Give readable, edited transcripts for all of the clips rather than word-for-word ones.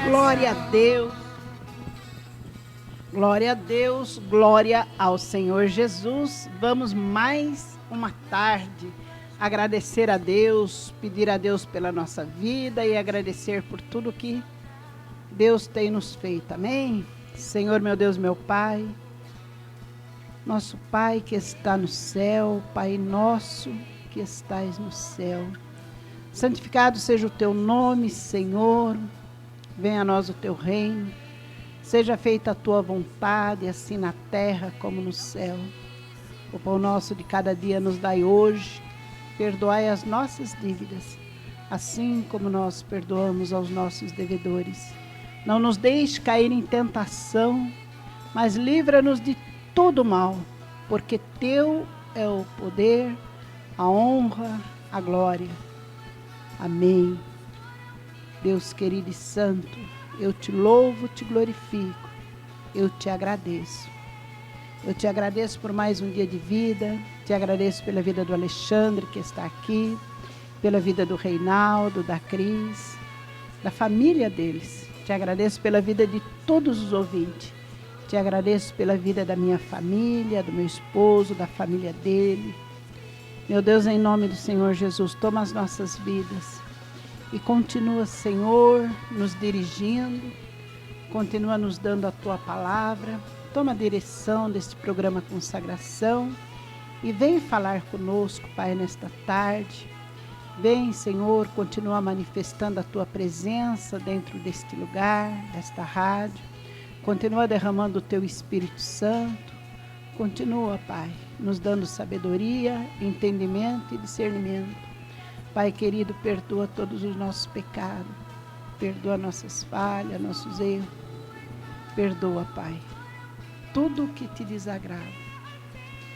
Glória a Deus. Glória a Deus, glória ao Senhor Jesus. Vamos mais uma tarde agradecer a Deus, pedir a Deus pela nossa vida e agradecer por tudo que Deus tem nos feito. Amém? Senhor, meu Deus, meu Pai, nosso Pai que está no céu, Pai nosso que estais no céu, santificado seja o teu nome, Senhor. Venha a nós o teu reino. Seja feita a tua vontade, assim na terra como no céu. O pão nosso de cada dia nos dai hoje. Perdoai as nossas dívidas, assim como nós perdoamos aos nossos devedores. Não nos deixe cair em tentação, mas livra-nos de todo mal, porque teu é o poder, a honra, a glória. Amém. Deus querido e santo, eu te louvo, te glorifico, eu te agradeço. Eu te agradeço por mais um dia de vida, te agradeço pela vida do Alexandre que está aqui, pela vida do Reinaldo, da Cris, da família deles. Te agradeço pela vida de todos os ouvintes. Te agradeço pela vida da minha família, do meu esposo, da família dele. Meu Deus, em nome do Senhor Jesus, toma as nossas vidas. E continua, Senhor, nos dirigindo, continua nos dando a Tua palavra, toma a direção deste programa Consagração e vem falar conosco, Pai, nesta tarde. Vem, Senhor, continua manifestando a Tua presença dentro deste lugar, desta rádio, continua derramando o Teu Espírito Santo, continua, Pai, nos dando sabedoria, entendimento e discernimento. Pai querido, perdoa todos os nossos pecados, perdoa nossas falhas, nossos erros, perdoa, Pai, tudo o que te desagrada.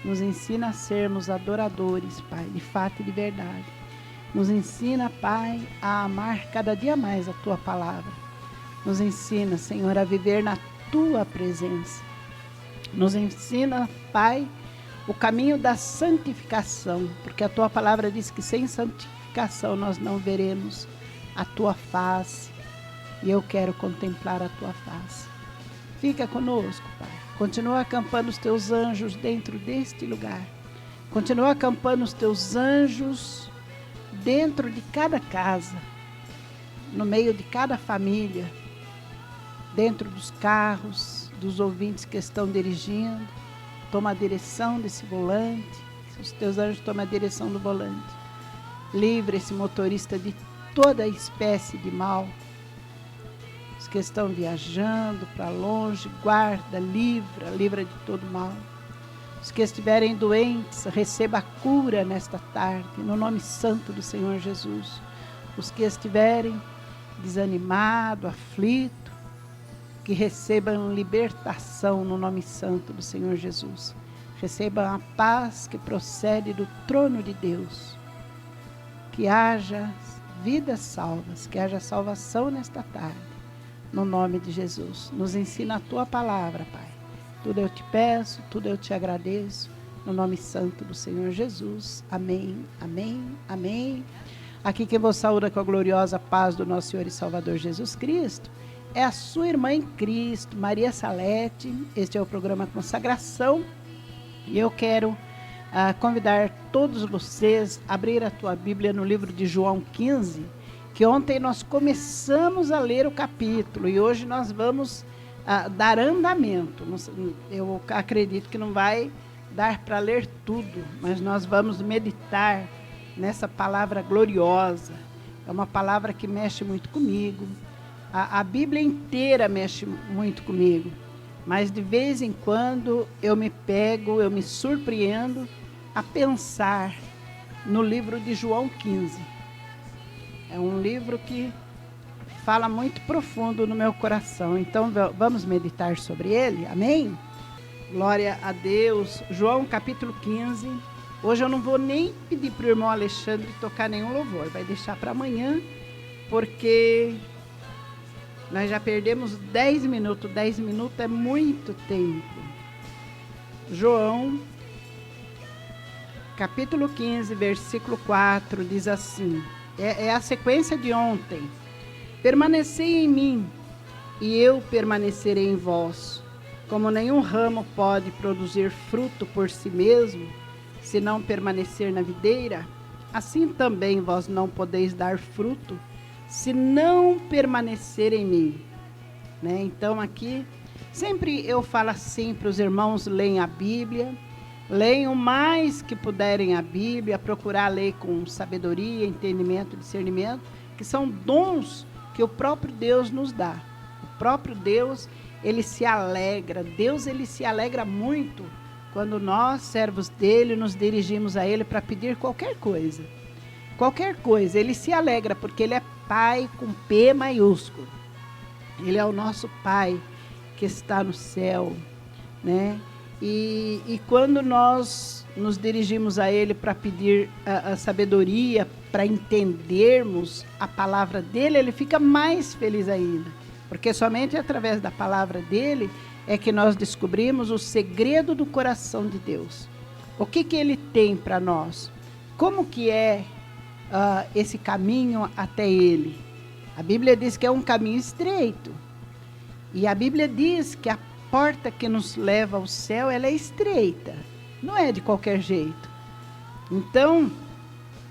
Nos ensina a sermos adoradores, Pai, de fato e de verdade. Nos ensina, Pai, a amar cada dia mais a Tua palavra. Nos ensina, Senhor, a viver na Tua presença. Nos ensina, Pai, o caminho da santificação, porque a Tua palavra diz que sem santificação nós não veremos a Tua face, e eu quero contemplar a Tua face. Fica conosco, Pai. Continua acampando os Teus anjos dentro deste lugar. Continua acampando os Teus anjos dentro de cada casa, no meio de cada família, dentro dos carros, dos ouvintes que estão dirigindo. Toma a direção desse volante. Os Teus anjos tomam a direção do volante. Livra esse motorista de toda espécie de mal. Os que estão viajando para longe, guarda, livra de todo mal. Os que estiverem doentes, receba a cura nesta tarde, no nome santo do Senhor Jesus. Os que estiverem desanimados, aflitos, que recebam libertação no nome santo do Senhor Jesus. Recebam a paz que procede do trono de Deus. Que haja vidas salvas, que haja salvação nesta tarde, no nome de Jesus. Nos ensina a Tua palavra, Pai. Tudo eu te peço, tudo eu te agradeço, no nome santo do Senhor Jesus. Amém, amém, amém. Aqui quem vos saúda com a gloriosa paz do nosso Senhor e Salvador Jesus Cristo é a sua irmã em Cristo, Maria Salete. Este é o programa Consagração e eu quero convidar todos vocês a abrir a tua Bíblia no livro de João 15, que ontem nós começamos a ler o capítulo e hoje nós vamos dar andamento. Eu acredito que não vai dar para ler tudo, mas nós vamos meditar nessa palavra gloriosa. É uma palavra que mexe muito comigo. A Bíblia inteira mexe muito comigo, mas de vez em quando eu me surpreendo a pensar no livro de João 15. É um livro que fala muito profundo no meu coração. Então vamos meditar sobre ele, amém? Glória a Deus. João capítulo 15. Hoje eu não vou nem pedir para o irmão Alexandre tocar nenhum louvor, vai deixar para amanhã, porque nós já perdemos 10 minutos. 10 minutos é muito tempo. João capítulo 15, versículo 4, diz assim, é a sequência de ontem. Permanecei em mim e eu permanecerei em vós. Como nenhum ramo pode produzir fruto por si mesmo, se não permanecer na videira, assim também vós não podeis dar fruto, se não permanecer em mim. Né? Então aqui, sempre eu falo assim para os irmãos, leiam a Bíblia, leiam o mais que puderem a Bíblia, procurar ler com sabedoria, entendimento, discernimento, que são dons que o próprio Deus nos dá. O próprio Deus, ele se alegra, Deus ele se alegra muito quando nós, servos dele, nos dirigimos a ele para pedir qualquer coisa. Qualquer coisa, ele se alegra porque ele é Pai com P maiúsculo. Ele é o nosso Pai que está no céu, né? E quando nós nos dirigimos a ele para pedir a sabedoria, para entendermos a palavra dele, ele fica mais feliz ainda. Porque somente através da palavra dele é que nós descobrimos o segredo do coração de Deus. O que ele tem para nós? Como que é esse caminho até ele? A Bíblia diz que é um caminho estreito. E a Bíblia diz que a porta que nos leva ao céu, ela é estreita. Não é de qualquer jeito. Então,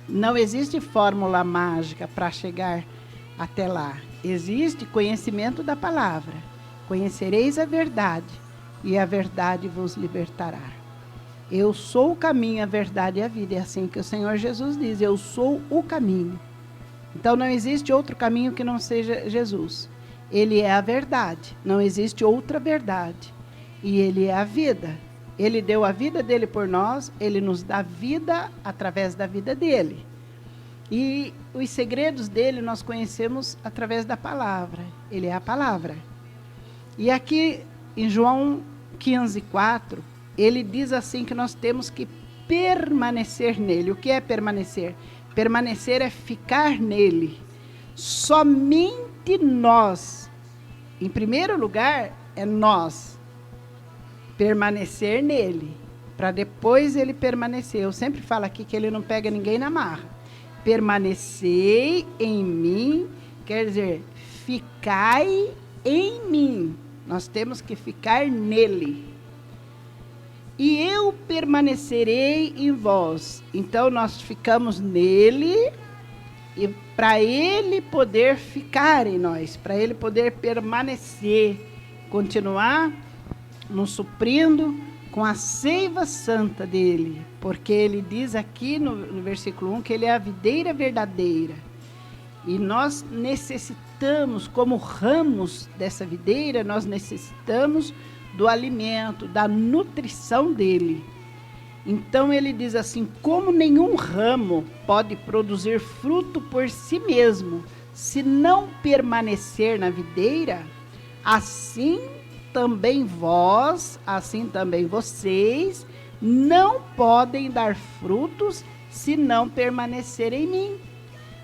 não existe fórmula mágica para chegar até lá. Existe conhecimento da palavra. Conhecereis a verdade, e a verdade vos libertará. Eu sou o caminho, a verdade e a vida. É assim que o Senhor Jesus diz, eu sou o caminho. Então não existe outro caminho que não seja Jesus. Ele é a verdade, não existe outra verdade. E ele é a vida. Ele deu a vida dele por nós, ele nos dá vida através da vida dele. E os segredos dele nós conhecemos através da palavra. Ele é a palavra. E aqui em João 15:4, ele diz assim que nós temos que permanecer nele. O que é permanecer? Permanecer é ficar nele. Somente nós, em primeiro lugar, é nós permanecer nele, para depois ele permanecer. Eu sempre falo aqui que ele não pega ninguém na marra. Permanecei em mim, quer dizer, ficai em mim. Nós temos que ficar nele. E eu permanecerei em vós. Então nós ficamos nele, e para ele poder ficar em nós, para ele poder permanecer, continuar nos suprindo com a seiva santa dele, porque ele diz aqui no versículo 1 que ele é a videira verdadeira. E nós necessitamos, como ramos dessa videira, nós necessitamos do alimento, da nutrição dele. Então ele diz assim, como nenhum ramo pode produzir fruto por si mesmo, se não permanecer na videira, assim também vós, assim também vocês, não podem dar frutos se não permanecer em mim.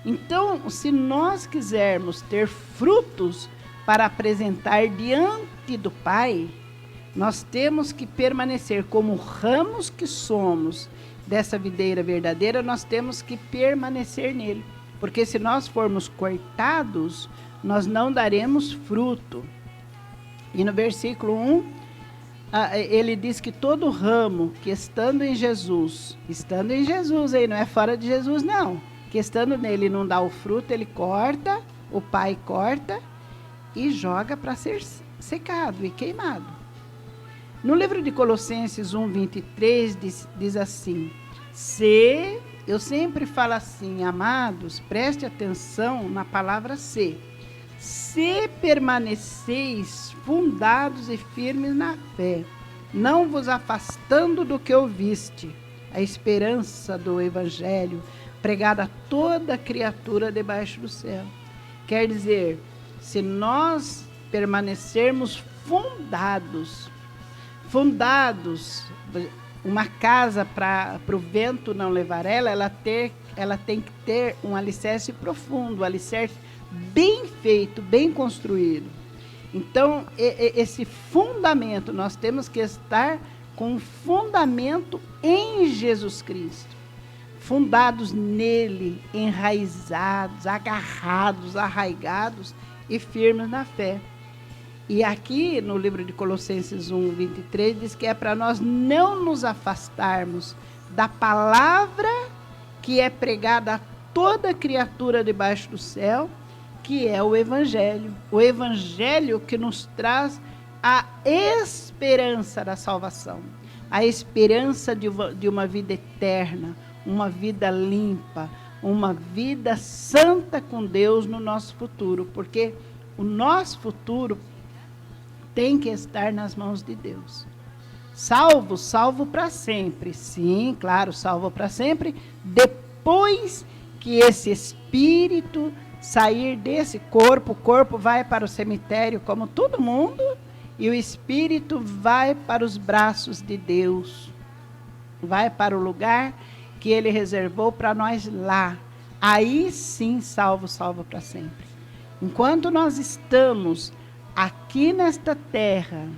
Então, se nós quisermos ter frutos para apresentar diante do Pai, nós temos que permanecer como ramos que somos dessa videira verdadeira, nós temos que permanecer nele. Porque se nós formos cortados, nós não daremos fruto. E no versículo 1, ele diz que todo ramo que estando em Jesus aí, não é fora de Jesus não, que estando nele não dá o fruto, ele corta, o Pai corta e joga para ser secado e queimado. No livro de Colossenses 1:23 diz assim, eu sempre falo assim, amados, preste atenção na palavra se permaneceis fundados e firmes na fé, não vos afastando do que ouviste, a esperança do evangelho, pregada a toda criatura debaixo do céu. Quer dizer, se nós permanecermos fundados, uma casa para o vento não levar ela tem que ter um alicerce profundo, um alicerce bem feito, bem construído. Então, esse fundamento, nós temos que estar com um fundamento em Jesus Cristo. Fundados nele, enraizados, agarrados, arraigados e firmes na fé. E aqui no livro de Colossenses 1:23 diz que é para nós não nos afastarmos da palavra que é pregada a toda criatura debaixo do céu, que é o Evangelho. O Evangelho que nos traz a esperança da salvação, a esperança de uma vida eterna, uma vida limpa, uma vida santa com Deus no nosso futuro, porque o nosso futuro tem que estar nas mãos de Deus. Salvo para sempre. Sim, claro, salvo para sempre, depois que esse espírito sair desse corpo, o corpo vai para o cemitério como todo mundo, e o espírito vai para os braços de Deus, vai para o lugar que ele reservou para nós lá. Aí sim, salvo para sempre. Enquanto nós estamos aqui nesta terra,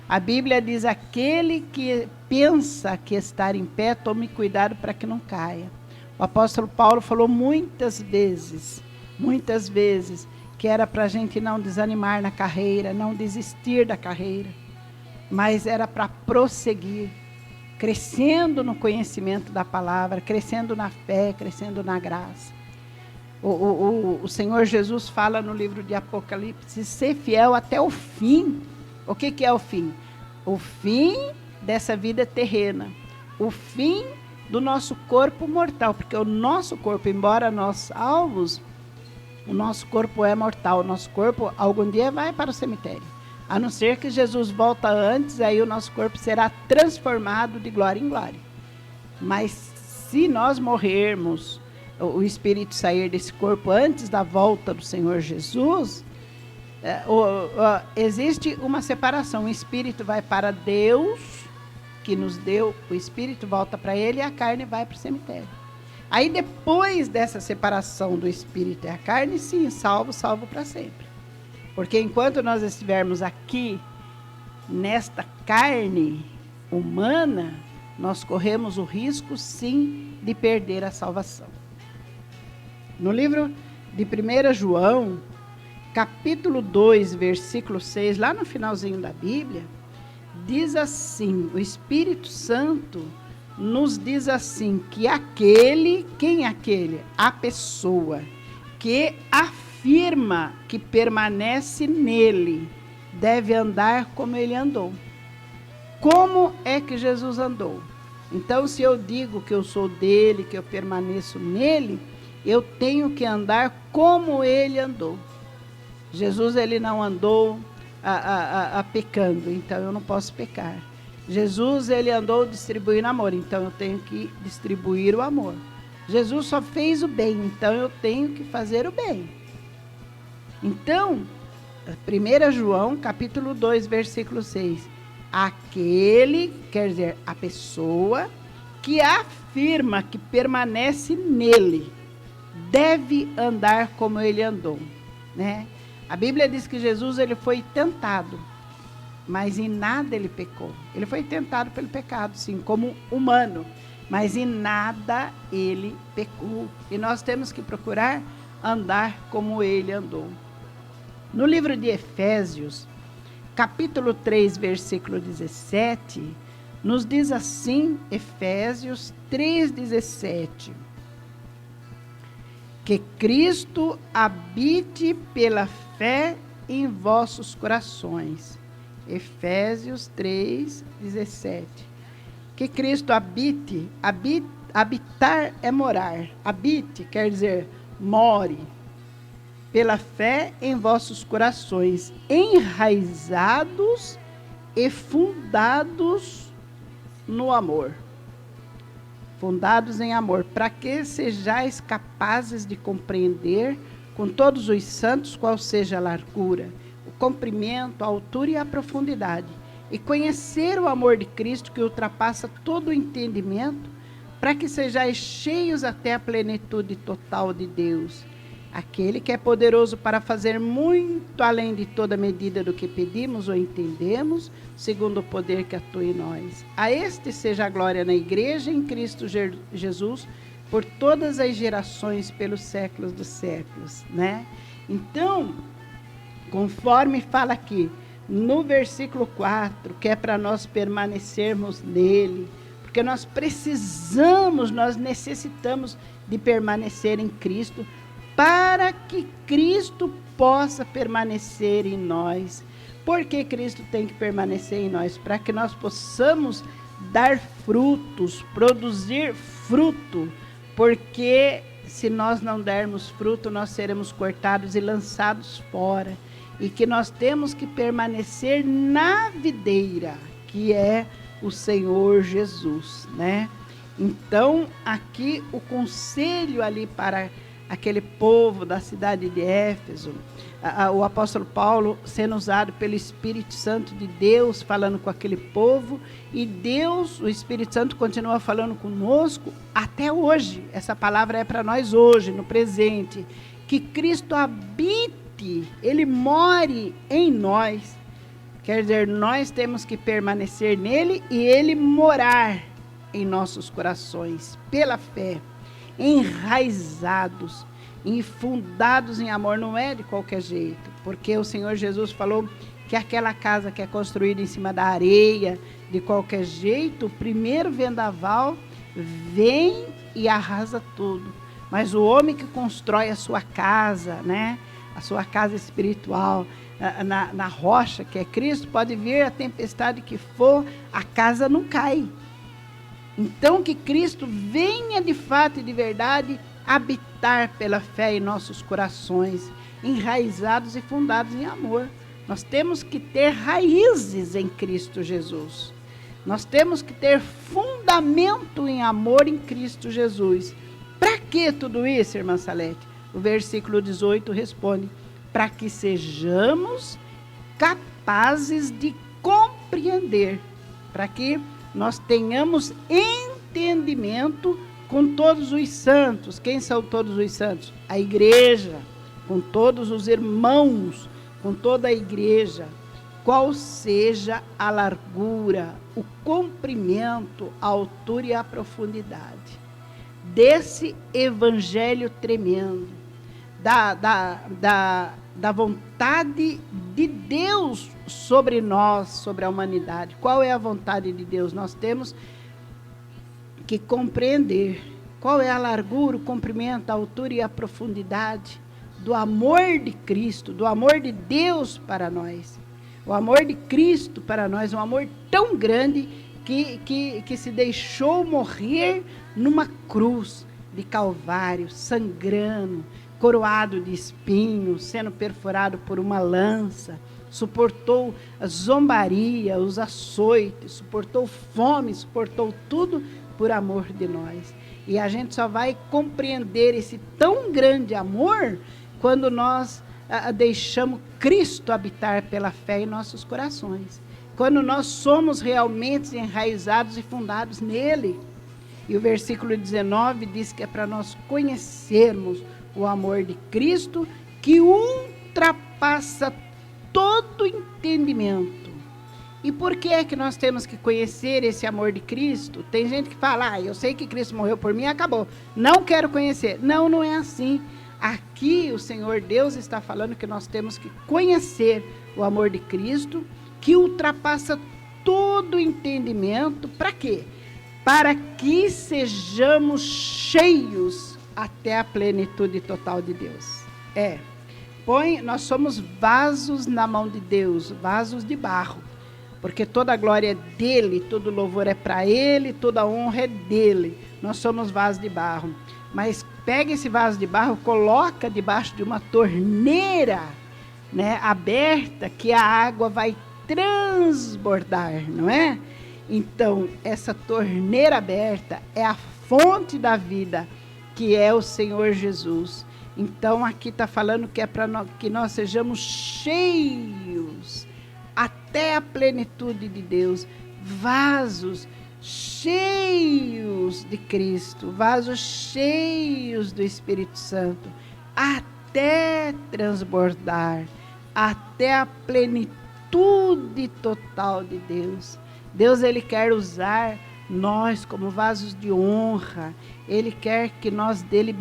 a Bíblia diz: aquele que pensa que estar em pé, tome cuidado para que não caia. O apóstolo Paulo falou muitas vezes, que era para a gente não desanimar na carreira, não desistir da carreira, mas era para prosseguir, crescendo no conhecimento da palavra, crescendo na fé, crescendo na graça. O Senhor Jesus fala no livro de Apocalipse: ser fiel até o fim. O que é o fim? O fim dessa vida terrena, o fim do nosso corpo mortal, porque o nosso corpo, embora nós salvos, o nosso corpo é mortal, o nosso corpo algum dia vai para o cemitério, a não ser que Jesus volta antes, aí o nosso corpo será transformado de glória em glória. Mas se nós morrermos, o espírito sair desse corpo antes da volta do Senhor Jesus, existe uma separação. O espírito vai para Deus, que nos deu, o espírito volta para ele, e a carne vai para o cemitério. Aí depois dessa separação do espírito e a carne, sim, salvo para sempre. Porque enquanto nós estivermos aqui, nesta carne humana, nós corremos o risco, sim, de perder a salvação. No livro de 1 João, capítulo 2, versículo 6, lá no finalzinho da Bíblia, diz assim, o Espírito Santo nos diz assim, que quem é aquele? A pessoa que afirma que permanece nele, deve andar como ele andou. Como é que Jesus andou? Então, se eu digo que eu sou dele, que eu permaneço nele, eu tenho que andar como ele andou. Jesus, ele não andou pecando, então eu não posso pecar. Jesus, ele andou distribuindo amor, então eu tenho que distribuir o amor. Jesus só fez o bem, então eu tenho que fazer o bem. Então, 1 João, capítulo 2, versículo 6. Aquele, quer dizer, a pessoa que afirma que permanece nele, deve andar como ele andou, né? A Bíblia diz que Jesus, ele foi tentado, mas em nada ele pecou. Ele foi tentado pelo pecado, sim, como humano, mas em nada ele pecou. E nós temos que procurar andar como ele andou. No livro de Efésios, capítulo 3, versículo 17, nos diz assim, Efésios 3:17. Que Cristo habite pela fé em vossos corações. Efésios 3:17. Que Cristo habite, habitar é morar. Habite quer dizer more. Pela fé em vossos corações, enraizados e fundados no amor. Fundados em amor, para que sejais capazes de compreender com todos os santos qual seja a largura, o comprimento, a altura e a profundidade, e conhecer o amor de Cristo que ultrapassa todo o entendimento, para que sejais cheios até a plenitude total de Deus, aquele que é poderoso para fazer muito além de toda medida do que pedimos ou entendemos, segundo o poder que atua em nós. A este seja a glória na igreja em Cristo Jesus, por todas as gerações, pelos séculos dos séculos, né? Então, conforme fala aqui, no versículo 4, que é para nós permanecermos nele, porque nós precisamos, nós necessitamos de permanecer em Cristo, para que Cristo possa permanecer em nós. Por que Cristo tem que permanecer em nós? Para que nós possamos dar frutos, produzir fruto, porque se nós não dermos fruto, nós seremos cortados e lançados fora. E que nós temos que permanecer na videira, que é o Senhor Jesus, né? Então, aqui o conselho ali para aquele povo da cidade de Éfeso, o apóstolo Paulo sendo usado pelo Espírito Santo de Deus, falando com aquele povo, e Deus, o Espírito Santo, continua falando conosco até hoje. Essa palavra é para nós hoje, no presente, que Cristo habite, Ele more em nós. Quer dizer, nós temos que permanecer nele e Ele morar em nossos corações, pela fé, enraizados, fundados em amor. Não é de qualquer jeito, porque o Senhor Jesus falou que aquela casa que é construída em cima da areia, de qualquer jeito, o primeiro vendaval vem e arrasa tudo. Mas o homem que constrói a sua casa, né, a sua casa espiritual, na rocha que é Cristo, pode vir a tempestade que for, a casa não cai. Então que Cristo venha de fato e de verdade habitar pela fé em nossos corações, enraizados e fundados em amor. Nós temos que ter raízes em Cristo Jesus. Nós temos que ter fundamento em amor em Cristo Jesus. Para que tudo isso, irmã Salete? O versículo 18 responde: para que sejamos capazes de compreender, para que nós tenhamos entendimento com todos os santos. Quem são todos os santos? A igreja, com todos os irmãos, com toda a igreja. Qual seja a largura, o comprimento, a altura e a profundidade desse evangelho tremendo, da vontade de Deus sobre nós, sobre a humanidade. Qual é a vontade de Deus? Nós temos que compreender qual é a largura, o comprimento, a altura e a profundidade do amor de Cristo, do amor de Deus para nós. O amor de Cristo para nós, um amor tão grande que se deixou morrer numa cruz de Calvário, sangrando, coroado de espinhos, sendo perfurado por uma lança, suportou a zombaria, os açoites, suportou fome, suportou tudo por amor de nós. E a gente só vai compreender esse tão grande amor quando nós deixamos Cristo habitar pela fé em nossos corações. Quando nós somos realmente enraizados e fundados nele. E o versículo 19 diz que é para nós conhecermos o amor de Cristo, que ultrapassa todo entendimento. E por que é que nós temos que conhecer esse amor de Cristo? Tem gente que fala: eu sei que Cristo morreu por mim, acabou, não quero conhecer. Não, não é assim. Aqui o Senhor Deus está falando que nós temos que conhecer o amor de Cristo, que ultrapassa todo entendimento. Para quê? Para que sejamos cheios até a plenitude total de Deus. Nós somos vasos na mão de Deus, vasos de barro, porque toda a glória é dele, todo louvor é para ele, toda a honra é dele. Nós somos vasos de barro. Mas pega esse vaso de barro, coloca debaixo de uma torneira, né, aberta, que a água vai transbordar, não é? Então, essa torneira aberta é a fonte da vida, que é o Senhor Jesus. Então, aqui está falando que é para que nós sejamos cheios até a plenitude de Deus, vasos cheios de Cristo, vasos cheios do Espírito Santo, até transbordar, até a plenitude total de Deus. Deus, Ele quer usar nós como vasos de honra. Ele quer que nós demos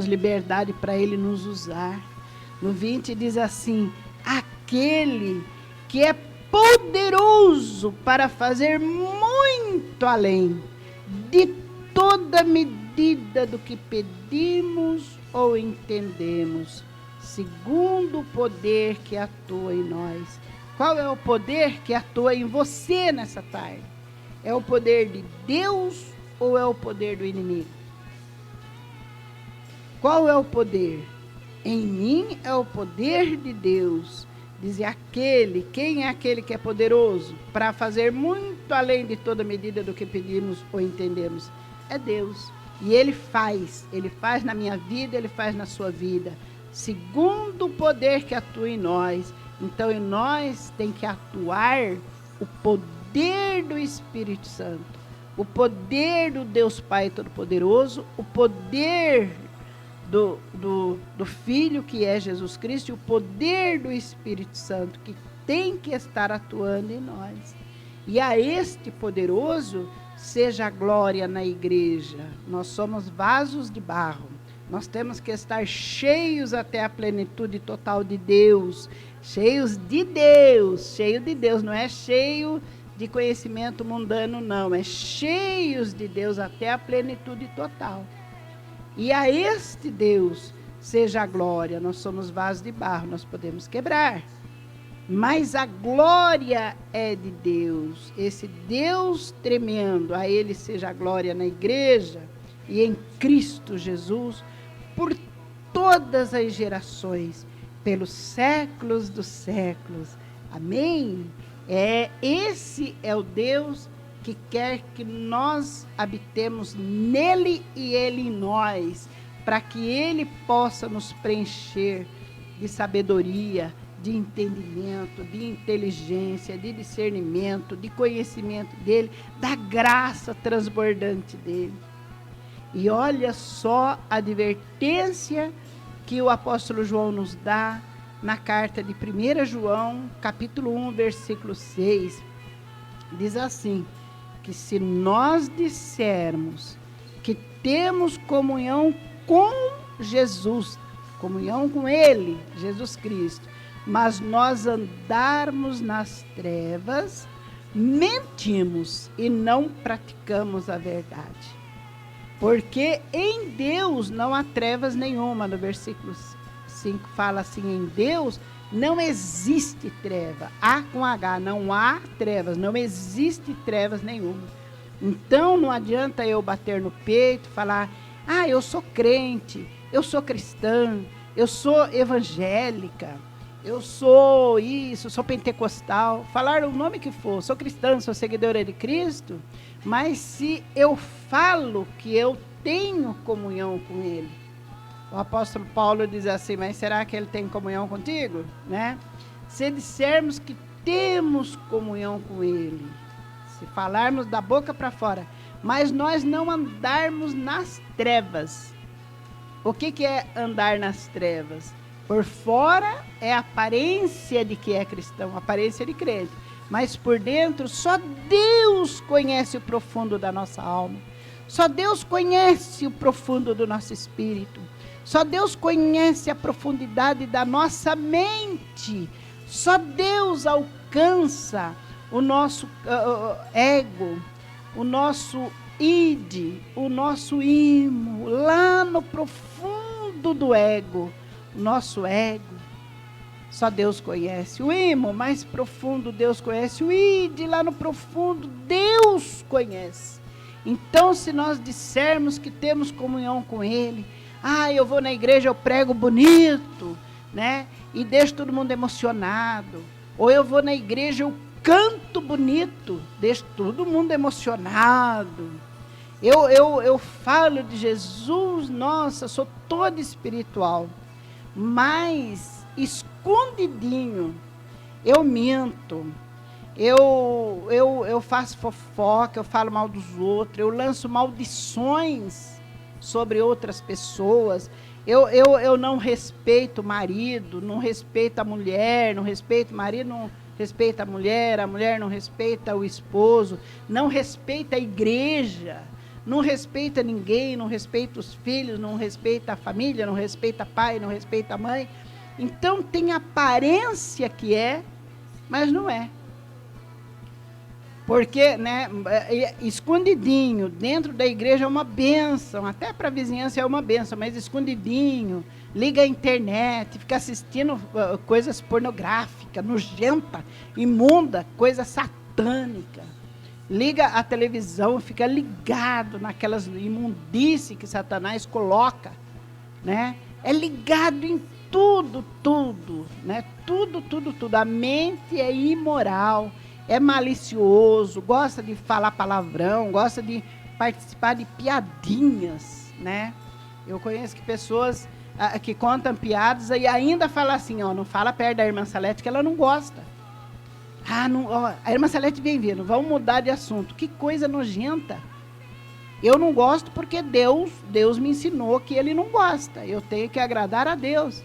liberdade para Ele nos usar. No 20 diz assim: a aquele que é poderoso para fazer muito além de toda medida do que pedimos ou entendemos, segundo o poder que atua em nós. Qual é o poder que atua em você nessa tarde? É o poder de Deus ou é o poder do inimigo? Qual é o poder? Em mim é o poder de Deus. Diz quem é aquele que é poderoso para fazer muito além de toda medida do que pedimos ou entendemos? É Deus. E Ele faz na minha vida, Ele faz na sua vida, segundo o poder que atua em nós. Então em nós tem que atuar o poder do Espírito Santo, o poder do Deus Pai Todo-Poderoso, o poder do Filho que é Jesus Cristo e o poder do Espírito Santo que tem que estar atuando em nós. E a este poderoso seja a glória na igreja. Nós somos vasos de barro. Nós temos que estar cheios até a plenitude total de Deus. Cheios de Deus. Cheio de Deus. Não é cheio de conhecimento mundano, não. É cheios de Deus até a plenitude total. E a este Deus seja a glória. Nós somos vasos de barro. Nós podemos quebrar. Mas a glória é de Deus. Esse Deus tremendo, a Ele seja a glória na igreja e em Cristo Jesus, por todas as gerações, pelos séculos dos séculos. Amém? Esse é o Deus que quer que nós habitemos nele e Ele em nós, para que Ele possa nos preencher de sabedoria, de entendimento, de inteligência, de discernimento, de conhecimento dele, da graça transbordante dele. E olha só a advertência que o apóstolo João nos dá na carta de 1 João, capítulo 1, versículo 6. Diz assim, que se nós dissermos que temos comunhão com Jesus, comunhão com Ele, Jesus Cristo, mas nós andarmos nas trevas, mentimos e não praticamos a verdade. Porque em Deus não há trevas nenhuma. No versículo 5 fala assim, em Deus não existe treva. A com H, não há trevas, não existe trevas nenhuma. Então não adianta eu bater no peito, falar, eu sou crente, eu sou cristã, eu sou evangélica, eu sou isso, sou pentecostal, falar o nome que for, sou cristã, sou seguidora de Cristo, mas se eu falo que eu tenho comunhão com Ele, o apóstolo Paulo diz assim, mas será que Ele tem comunhão contigo? Né? Se dissermos que temos comunhão com Ele, se falarmos da boca para fora, mas nós não andarmos nas trevas. O que é andar nas trevas? Por fora é a aparência de que é cristão, aparência de crente. Mas por dentro, só Deus conhece o profundo da nossa alma. Só Deus conhece o profundo do nosso espírito. Só Deus conhece a profundidade da nossa mente. Só Deus alcança o nosso ego, o nosso id, o nosso imo, lá no profundo do ego. Nosso ego, só Deus conhece. O imo mais profundo, Deus conhece. O id, lá no profundo, Deus conhece. Então, se nós dissermos que temos comunhão com Ele, eu vou na igreja, eu prego bonito, né? E deixo todo mundo emocionado. Ou eu vou na igreja, eu canto bonito, deixo todo mundo emocionado. Eu falo de Jesus, nossa, sou toda espiritual. Mas, escondidinho, eu minto, eu faço fofoca, eu falo mal dos outros, eu lanço maldições sobre outras pessoas, eu não respeito o marido, não respeito a mulher, não respeito o marido, não respeito a mulher não respeita o esposo, não respeita a igreja, não respeita ninguém, não respeita os filhos, não respeita a família, não respeita pai, não respeita a mãe. Então tem aparência que é, mas não é. Porque, né, escondidinho, dentro da igreja é uma bênção, até para a vizinhança é uma bênção, mas escondidinho, liga a internet, fica assistindo coisas pornográficas, nojenta, imunda, coisa satânica. Liga a televisão, fica ligado naquelas imundícies que Satanás coloca, né? É ligado em tudo, né? Tudo. A mente é imoral, é malicioso, gosta de falar palavrão, gosta de participar de piadinhas, né? Eu conheço pessoas que contam piadas e ainda falam assim, ó, não fala perto da irmã Salete que ela não gosta. Não, ó, a irmã Salete vem vindo, vamos mudar de assunto. Que coisa nojenta. Eu não gosto porque Deus me ensinou que ele não gosta. Eu tenho que agradar a Deus.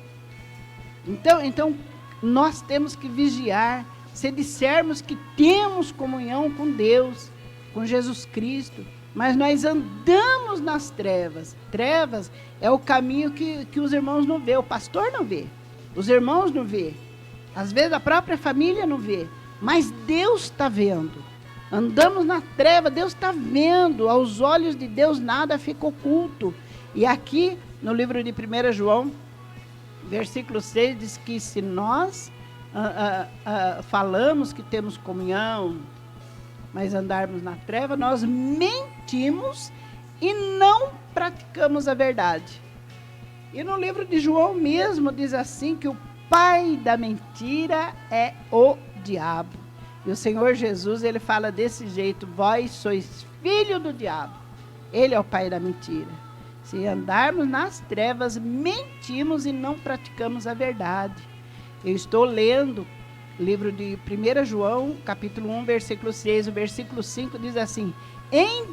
Então nós temos que vigiar. Se dissermos que temos comunhão com Deus, com Jesus Cristo, mas nós andamos nas trevas. Trevas é o caminho que os irmãos não vê, o pastor não vê, os irmãos não vê, às vezes a própria família não vê, mas Deus está vendo. Andamos na treva, Deus está vendo, aos olhos de Deus nada fica oculto. E aqui no livro de 1 João, versículo 6, diz que se nós falamos que temos comunhão, mas andarmos na treva, nós mentimos e não praticamos a verdade. E no livro de João mesmo diz assim que o pai da mentira é o diabo. E o Senhor Jesus, ele fala desse jeito: vós sois filho do diabo. Ele é o pai da mentira. Se andarmos nas trevas, mentimos e não praticamos a verdade. Eu estou lendo o livro de 1 João, capítulo 1, versículo 6, o versículo 5 diz assim: em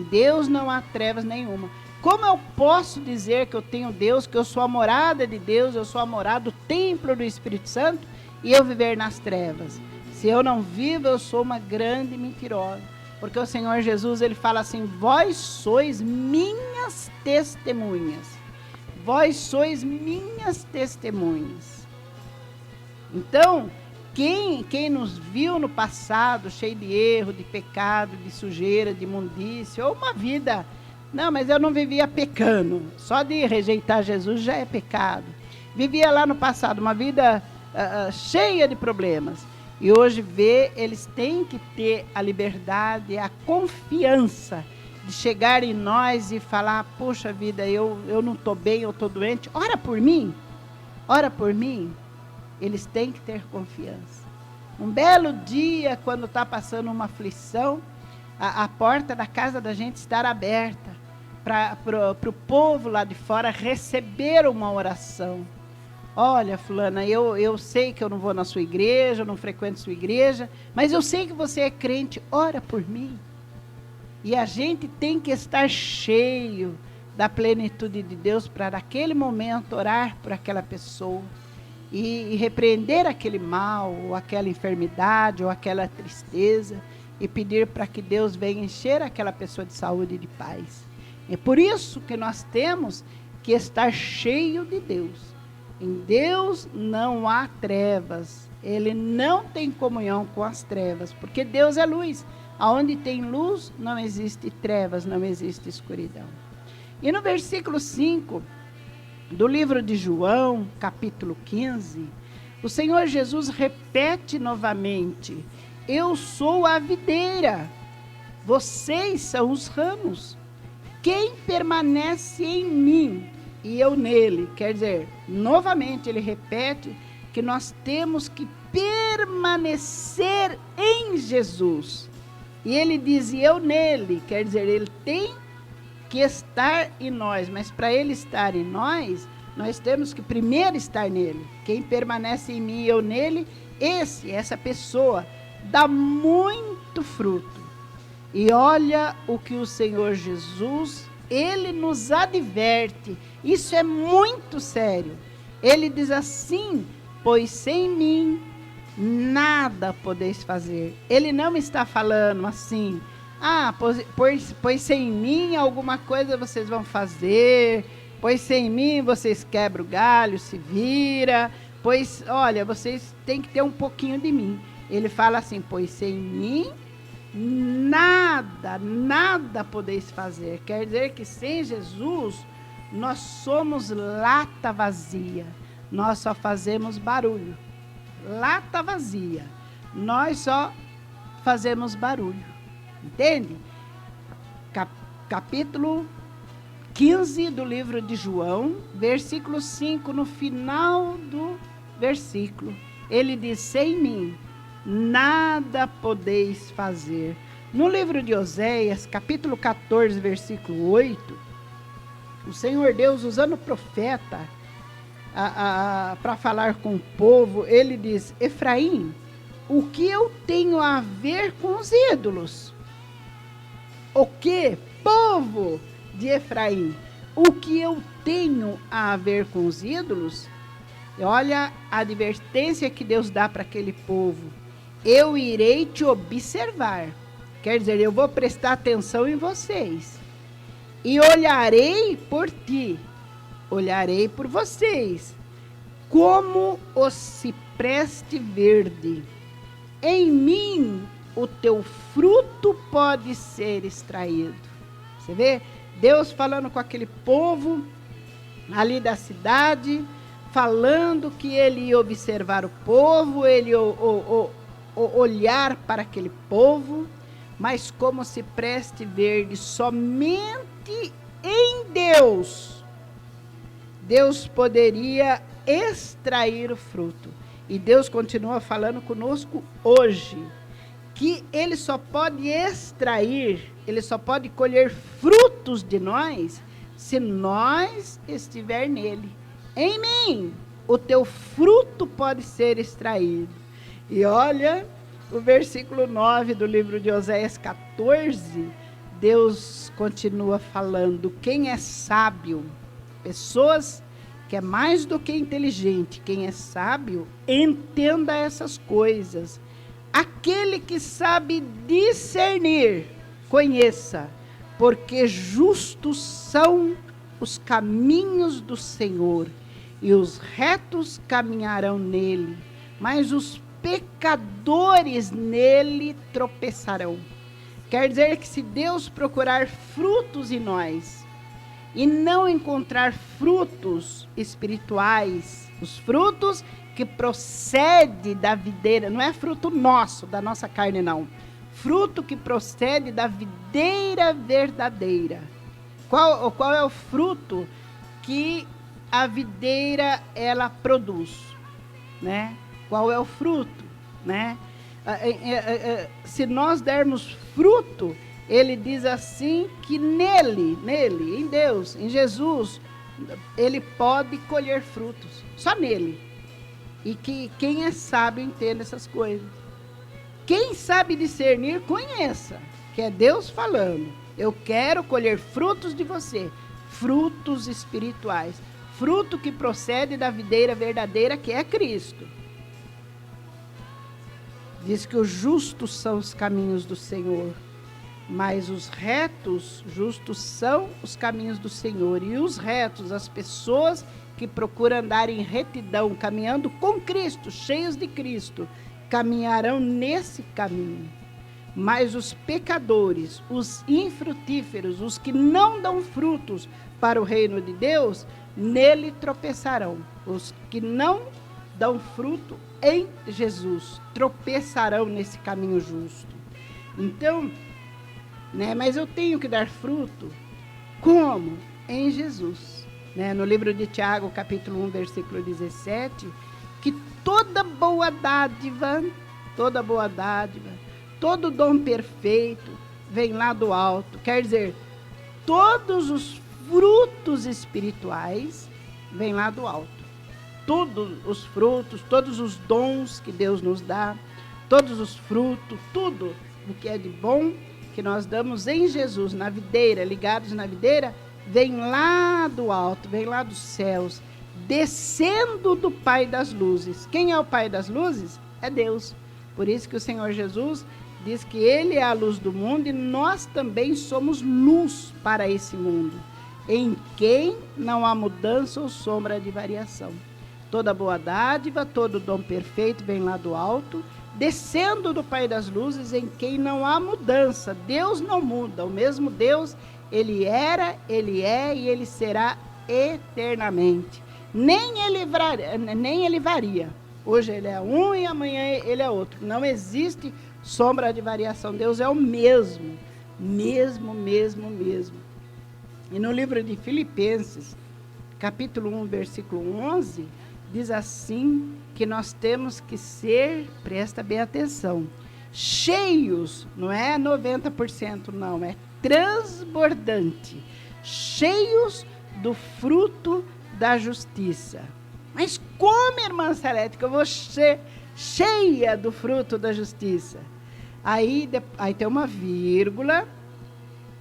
Deus não há trevas nenhuma. Como eu posso dizer que eu tenho Deus, que eu sou a morada de Deus, eu sou a morada do templo do Espírito Santo, e eu viver nas trevas? Se eu não vivo, eu sou uma grande mentirosa. Porque o Senhor Jesus, ele fala assim: vós sois minhas testemunhas. Vós sois minhas testemunhas. Então, quem nos viu no passado, cheio de erro, de pecado, de sujeira, de imundícia, ou uma vida, não, mas eu não vivia pecando, só de rejeitar Jesus já é pecado. Vivia lá no passado uma vida cheia de problemas. E hoje eles têm que ter a liberdade, a confiança de chegar em nós e falar: poxa vida, eu não estou bem, eu estou doente, ora por mim. Eles têm que ter confiança. Um belo dia, quando está passando uma aflição, a porta da casa da gente estar aberta para o povo lá de fora receber uma oração. Olha, fulana, eu sei que eu não vou na sua igreja, eu não frequento sua igreja, mas eu sei que você é crente, ora por mim. E a gente tem que estar cheio da plenitude de Deus para naquele momento orar por aquela pessoa e repreender aquele mal, ou aquela enfermidade, ou aquela tristeza, e pedir para que Deus venha encher aquela pessoa de saúde e de paz. É por isso que nós temos que estar cheio de Deus. Em Deus não há trevas. Ele não tem comunhão com as trevas, porque Deus é luz. Aonde tem luz, não existe trevas, não existe escuridão. E no versículo 5 do livro de João, capítulo 15, o Senhor Jesus repete novamente: eu sou a videira, vocês são os ramos. Quem permanece em mim e eu nele, quer dizer, novamente ele repete que nós temos que permanecer em Jesus. E ele diz: e eu nele, quer dizer, ele tem que estar em nós, mas para ele estar em nós, nós temos que primeiro estar nele. Quem permanece em mim e eu nele, essa pessoa dá muito fruto. E olha o que o Senhor Jesus, ele nos adverte. Isso é muito sério. Ele diz assim: pois sem mim nada podeis fazer. Ele não está falando assim: pois sem mim alguma coisa vocês vão fazer, Pois sem mim vocês quebram o galho, se vira. Pois, olha, vocês têm que ter um pouquinho de mim. Ele fala assim, pois sem mim nada podeis fazer. Quer dizer que sem Jesus nós somos lata vazia. Nós só fazemos barulho. Lata vazia. Nós só fazemos barulho. Entende? Capítulo 15 do livro de João, versículo 5, no final do versículo, ele diz, sem mim nada podeis fazer. No livro de Oséias, capítulo 14, versículo 8, o Senhor Deus, usando o profeta para falar com o povo, ele diz, Efraim, o que eu tenho a ver com os ídolos? O que, povo de Efraim, o que eu tenho a ver com os ídolos? E olha a advertência que Deus dá para aquele povo. Eu irei te observar. Quer dizer, eu vou prestar atenção em vocês. E olharei por ti. Olharei por vocês. Como o cipreste verde. Em mim o teu fruto pode ser extraído. Você vê? Deus falando com aquele povo ali da cidade, falando que ele ia observar o povo, ele ia olhar para aquele povo, mas como cipreste verde, somente em Deus, Deus poderia extrair o fruto. E Deus continua falando conosco hoje, que ele só pode extrair, ele só pode colher frutos de nós, se nós estiver nele. Em mim, o teu fruto pode ser extraído. E olha, o versículo 9 do livro de Oséias 14, Deus continua falando, quem é sábio, pessoas que é mais do que inteligente, quem é sábio, entenda essas coisas. Aquele que sabe discernir, conheça, porque justos são os caminhos do Senhor, e os retos caminharão nele, mas os pecadores nele tropeçarão. Quer dizer que se Deus procurar frutos em nós, e não encontrar frutos espirituais, os frutos que procede da videira, não é fruto nosso, da nossa carne não, fruto que procede da videira verdadeira. Qual é o fruto que a videira ela produz, né? Qual é o fruto, né? Se nós dermos fruto, ele diz assim que nele, em Deus, em Jesus, ele pode colher frutos, só nele. E que quem é sábio entenda essas coisas. Quem sabe discernir, conheça, que é Deus falando. Eu quero colher frutos de você, frutos espirituais, fruto que procede da videira verdadeira, que é Cristo. Diz que os justos são os caminhos do Senhor, mas os retos, justos são os caminhos do Senhor. E os retos, as pessoas que procuram andar em retidão, caminhando com Cristo, cheios de Cristo, caminharão nesse caminho. Mas os pecadores, os infrutíferos, os que não dão frutos para o reino de Deus, nele tropeçarão. Os que não dão fruto em Jesus tropeçarão nesse caminho justo. Então, mas eu tenho que dar fruto como? Em Jesus. No livro de Tiago, capítulo 1, versículo 17, que toda boa dádiva, todo dom perfeito vem lá do alto. Quer dizer, todos os frutos espirituais vêm lá do alto. Todos os frutos, todos os dons que Deus nos dá, todos os frutos, tudo o que é de bom que nós damos em Jesus, na videira, ligados na videira, vem lá do alto, vem lá dos céus, descendo do Pai das luzes. Quem é o Pai das luzes? É Deus. Por isso que o Senhor Jesus diz que Ele é a luz do mundo e nós também somos luz para esse mundo. em quem não há mudança ou sombra de variação. Toda boa dádiva, todo dom perfeito vem lá do alto, descendo do Pai das luzes, em quem não há mudança. Deus não muda, o mesmo Deus, Ele era, Ele é e Ele será eternamente. Nem ele varia. Hoje Ele é um e amanhã Ele é outro. Não existe sombra de variação. Deus é o mesmo. Mesmo. E no livro de Filipenses, capítulo 1, versículo 11, diz assim que nós temos que ser, presta bem atenção, cheios, não é 90% não, é transbordante, cheios do fruto da justiça. Mas como, irmã Salete, que eu vou ser cheia do fruto da justiça? Aí tem uma vírgula,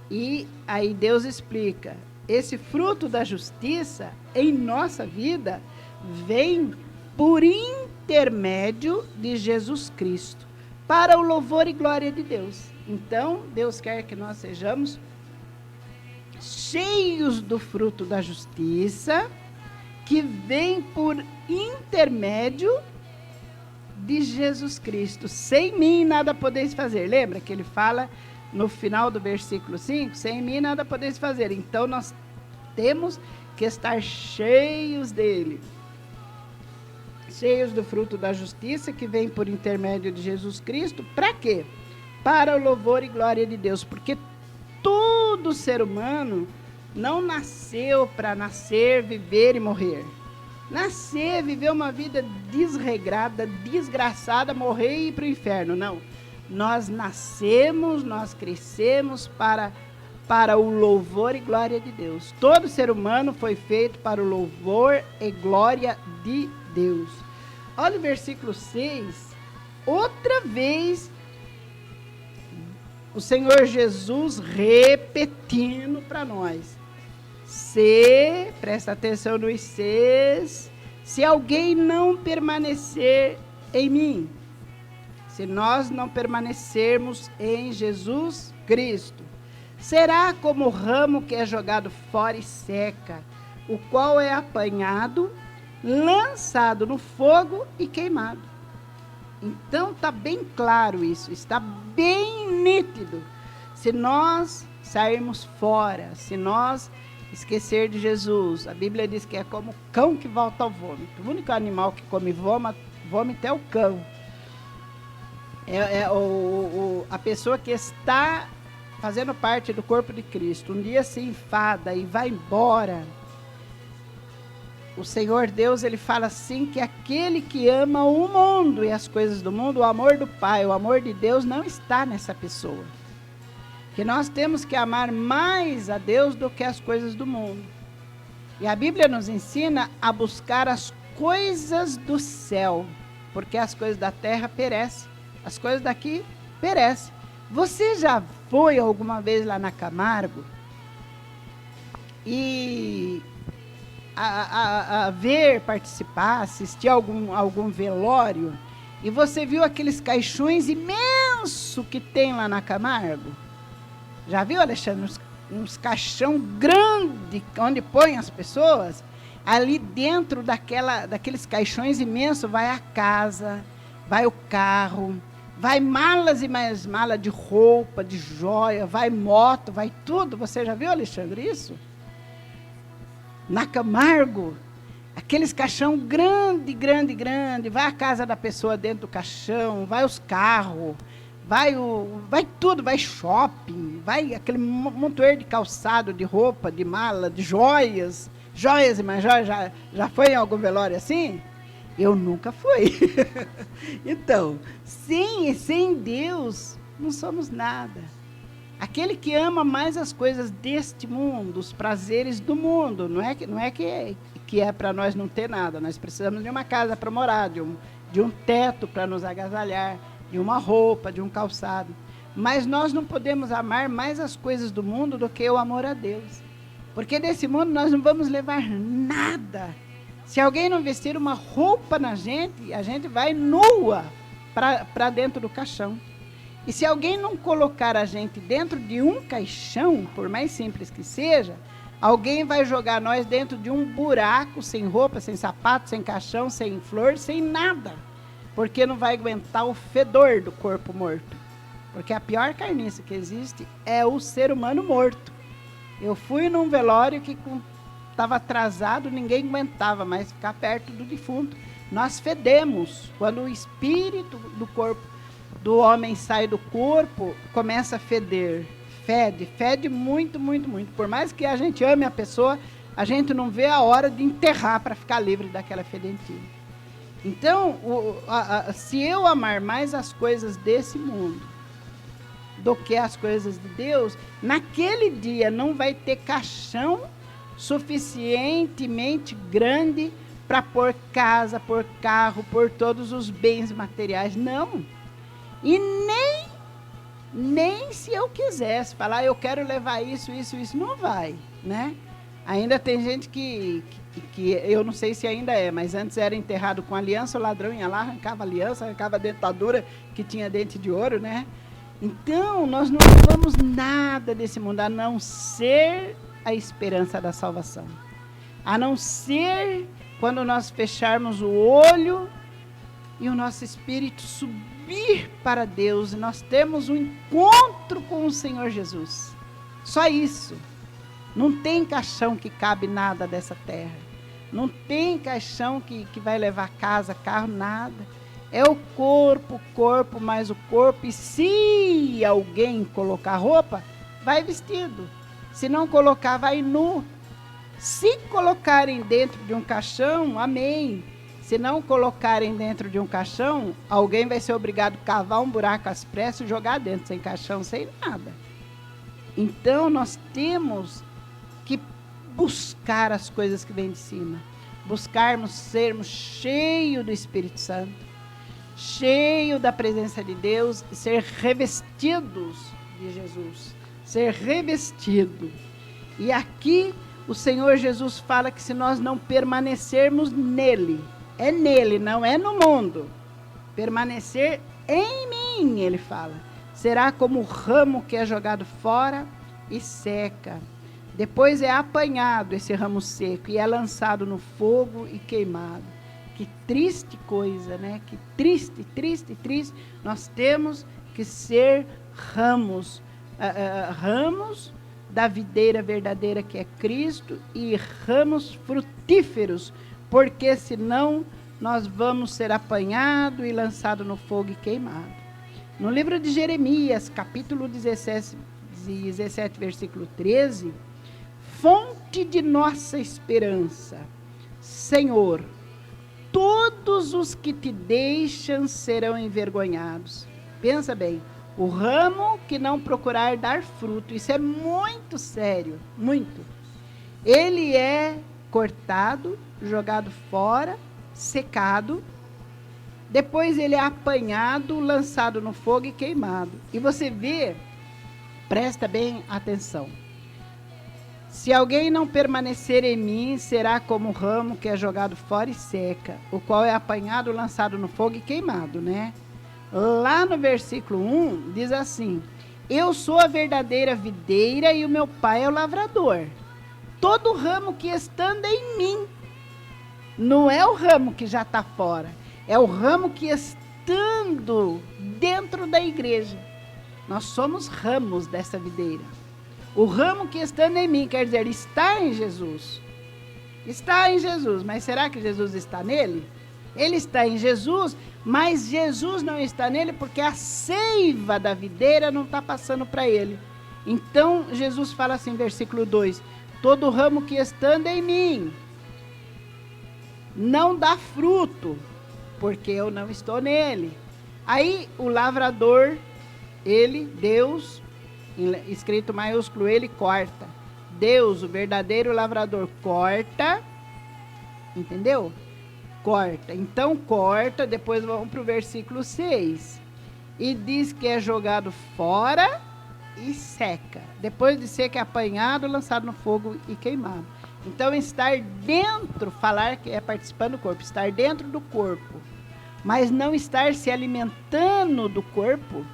e aí Deus explica, esse fruto da justiça em nossa vida vem por intermédio de Jesus Cristo, para o louvor e glória de Deus. Então, Deus quer que nós sejamos cheios do fruto da justiça, que vem por intermédio de Jesus Cristo. Sem mim nada podeis fazer. Lembra que ele fala no final do versículo 5? Sem mim nada podeis fazer. Então, nós temos que estar cheios dele. Cheios do fruto da justiça, que vem por intermédio de Jesus Cristo. Para quê? Para o louvor e glória de Deus. Porque todo ser humano não nasceu para nascer, viver e morrer. Nascer, viver uma vida desregrada, desgraçada, morrer e ir para o inferno. Não. Nós nascemos, nós crescemos para o louvor e glória de Deus. Todo ser humano foi feito para o louvor e glória de Deus. Olha o versículo 6. Outra vez, o Senhor Jesus repetindo para nós. Presta atenção nos seis. Se alguém não permanecer em mim, se nós não permanecermos em Jesus Cristo, será como o ramo que é jogado fora e seca, o qual é apanhado, lançado no fogo e queimado. Então está bem claro isso, está bem nítido. Se nós sairmos fora, se nós esquecer de Jesus, a Bíblia diz que é como o cão que volta ao vômito. O único animal que come vômito é o cão. A pessoa que está fazendo parte do corpo de Cristo, um dia se enfada e vai embora. O Senhor Deus, ele fala assim, que aquele que ama o mundo e as coisas do mundo, o amor do Pai, o amor de Deus não está nessa pessoa. Que nós temos que amar mais a Deus do que as coisas do mundo. E a Bíblia nos ensina a buscar as coisas do céu, porque as coisas da terra perecem, as coisas daqui perecem. Você já foi alguma vez lá na Camargo e a ver, participar, assistir algum velório, e você viu aqueles caixões imensos que tem lá na Camargo? Já viu, Alexandre? Uns caixão grande, onde põe as pessoas? Ali dentro daqueles caixões imensos vai a casa, vai o carro, vai malas e mais malas de roupa, de joia, vai moto, vai tudo. Você já viu, Alexandre, isso? Na Camargo, aqueles caixão grande, vai a casa da pessoa dentro do caixão, vai os carros, vai tudo, vai shopping, vai aquele montoeiro de calçado, de roupa, de mala, de joias e mais joias. Já foi em algum velório assim? Eu nunca fui. Então, sem Deus, não somos nada. Aquele que ama mais as coisas deste mundo, os prazeres do mundo, não é que é para nós não ter nada. Nós precisamos de uma casa para morar, de um teto para nos agasalhar, de uma roupa, de um calçado. Mas nós não podemos amar mais as coisas do mundo do que o amor a Deus. Porque desse mundo nós não vamos levar nada. Se alguém não vestir uma roupa na gente, a gente vai nua para dentro do caixão. E se alguém não colocar a gente dentro de um caixão, por mais simples que seja, Alguém vai jogar nós dentro de um buraco, sem roupa, sem sapato, sem caixão, sem flor, sem nada. Porque não vai aguentar o fedor do corpo morto. Porque a pior carniça que existe é o ser humano morto. Eu fui num velório que estava atrasado, ninguém aguentava mais ficar perto do defunto. Nós fedemos. Quando o espírito do corpo do homem sai do corpo, começa a feder. Fede muito, muito, muito. Por mais que a gente ame a pessoa, a gente não vê a hora de enterrar para ficar livre daquela fedentina. Então, se eu amar mais as coisas desse mundo do que as coisas de Deus, naquele dia não vai ter caixão suficientemente grande para pôr casa, pôr carro, pôr todos os bens materiais. Não. E nem se eu quisesse falar, eu quero levar isso, não vai, né? Ainda tem gente que eu não sei se ainda é, mas antes era enterrado com aliança, o ladrão ia lá, arrancava a aliança, arrancava a dentadura que tinha dente de ouro, né? Então, nós não levamos nada desse mundo, a não ser a esperança da salvação. A não ser quando nós fecharmos o olho e o nosso espírito subir para Deus, e nós temos um encontro com o Senhor Jesus. Só isso. Não tem caixão que cabe nada dessa terra. Não tem caixão que vai levar casa, carro, nada. É o corpo mais o corpo. E se alguém colocar roupa, vai vestido. Se não colocar, vai nu. Se colocarem dentro de um caixão, amém. Se não colocarem dentro de um caixão, alguém vai ser obrigado a cavar um buraco às pressas e jogar dentro, sem caixão, sem nada. Então, nós temos que buscar as coisas que vêm de cima. Buscarmos sermos cheios do Espírito Santo, cheios da presença de Deus, e ser revestidos de Jesus. Ser revestido. E aqui, o Senhor Jesus fala que se nós não permanecermos nele, é nele, não é no mundo. Permanecer em mim, ele fala. Será como o ramo que é jogado fora e seca. Depois é apanhado esse ramo seco e é lançado no fogo e queimado. Que triste coisa, né? Que triste, triste, triste. Nós temos que ser ramos. Ramos da videira verdadeira que é Cristo e ramos frutíferos, porque senão nós vamos ser apanhados e lançados no fogo e queimados. No livro de Jeremias, capítulo 17, versículo 13, fonte de nossa esperança, Senhor, todos os que te deixam serão envergonhados. Pensa bem, o ramo que não procurar dar fruto, isso é muito sério, muito. Ele é cortado, jogado fora, secado, depois ele é apanhado, lançado no fogo e queimado. E você vê, presta bem atenção. Se alguém não permanecer em mim, será como o ramo que é jogado fora e seca, o qual é apanhado, lançado no fogo e queimado, né? Lá no versículo 1, diz assim: eu sou a verdadeira videira e o meu pai é o lavrador. Todo ramo que estando em mim, não é o ramo que já está fora, é o ramo que estando dentro da igreja. Nós somos ramos dessa videira. O ramo que estando em mim, quer dizer, está em Jesus. Está em Jesus, mas será que Jesus está nele? Ele está em Jesus, mas Jesus não está nele porque a seiva da videira não está passando para ele. Então, Jesus fala assim, versículo 2, todo ramo que estando em mim não dá fruto, porque eu não estou nele. Aí, o lavrador, ele, Deus, escrito maiúsculo, ele corta. Deus, o verdadeiro lavrador, corta, entendeu? Corta. Então, corta, depois vamos para o versículo 6. E diz que é jogado fora e seca. Depois de seca, é apanhado, lançado no fogo e queimado. Então, estar dentro, falar que é participando do corpo, estar dentro do corpo, mas não estar se alimentando do corpo,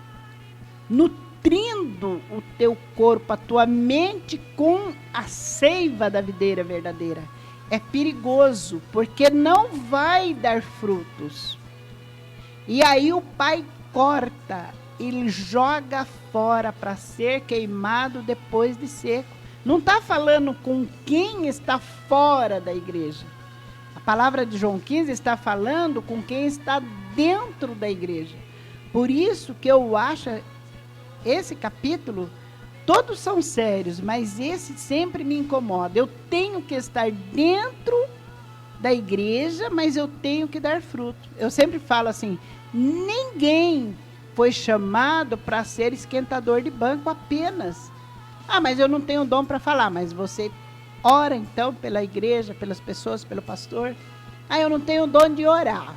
nutrindo o teu corpo, a tua mente com a seiva da videira verdadeira. É perigoso, porque não vai dar frutos. E aí o pai corta, ele joga fora para ser queimado depois de seco. Não está falando com quem está fora da igreja. A palavra de João 15 está falando com quem está dentro da igreja. Por isso que eu acho esse capítulo, todos são sérios, mas esse sempre me incomoda. Eu tenho que estar dentro da igreja, mas eu tenho que dar fruto. Eu sempre falo assim, ninguém foi chamado para ser esquentador de banco apenas. Ah, mas eu não tenho dom para falar, mas você ora então pela igreja, pelas pessoas, pelo pastor. Ah, eu não tenho dom de orar.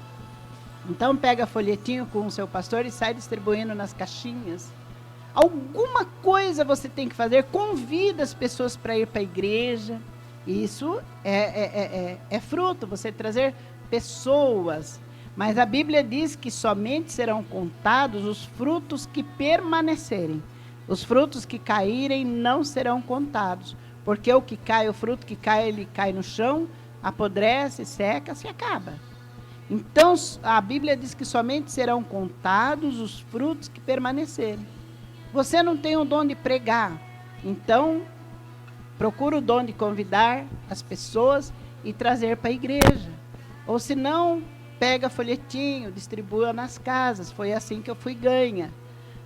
Então pega folhetinho com o seu pastor e sai distribuindo nas caixinhas. Alguma coisa você tem que fazer, convida as pessoas para ir para a igreja. Isso é fruto, você trazer pessoas. Mas a Bíblia diz que somente serão contados os frutos que permanecerem. Os frutos que caírem não serão contados. Porque o que cai, o fruto que cai, ele cai no chão, apodrece, seca, se acaba. Então, a Bíblia diz que somente serão contados os frutos que permanecerem. Você não tem o dom de pregar, então procura o dom de convidar as pessoas e trazer para a igreja. Ou se não, pega folhetinho, distribua nas casas. Foi assim que eu fui ganha,